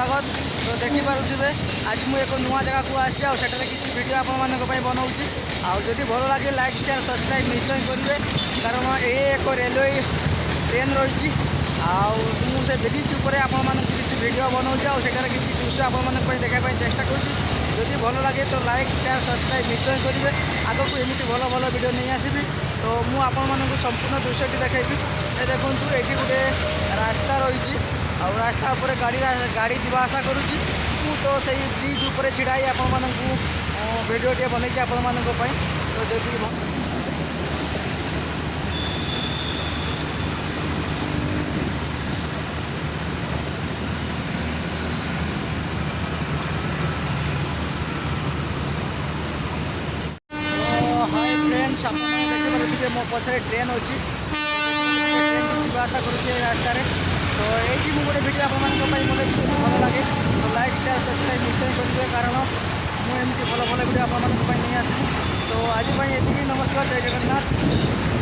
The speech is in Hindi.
स्वागत। तो देखिपे आज मुझे एक नुआ जगह को आसी आठार किसी भिड आपण बनाऊँगी आदि भल लगे लाइक शेयर सब्सक्राइब निश्चय करेंगे कारण ये एक रेलवे ट्रेन रही से ब्रिज उपर आपण किसी भिड बनाऊँगी आठार किसी दृश्य आपण देखापी चेष्टा करुँगी भल लगे तो लाइक शेयर सब्सक्राइब निश्चय करेंगे आग को एमती भल भल भिड नहीं आसबि तो मुझे संपूर्ण दृश्यटी देखी ये देखूँ ये गोटे रास्ता रही रास्ता उपर गाड़ी जीवा आसा करुँची तो सही ब्रिज उपर छिड़ाई आपण भिडियोटे बनई आपण तो जदि हाय फ्रेंड्स आप देखिए मो पछरे ट्रेन अच्छी ट्रेन जीवा आसा करुँचे रास्तार तो ये गोटे भिड आपंपाई बनाई भल लगे तो लाइक शेयर सब्सक्राइब निश्चय करेंगे कारण मुझे भल भल भिड आपंपाई नहीं आसबि तो आज ये नमस्कार जय जगन्नाथ।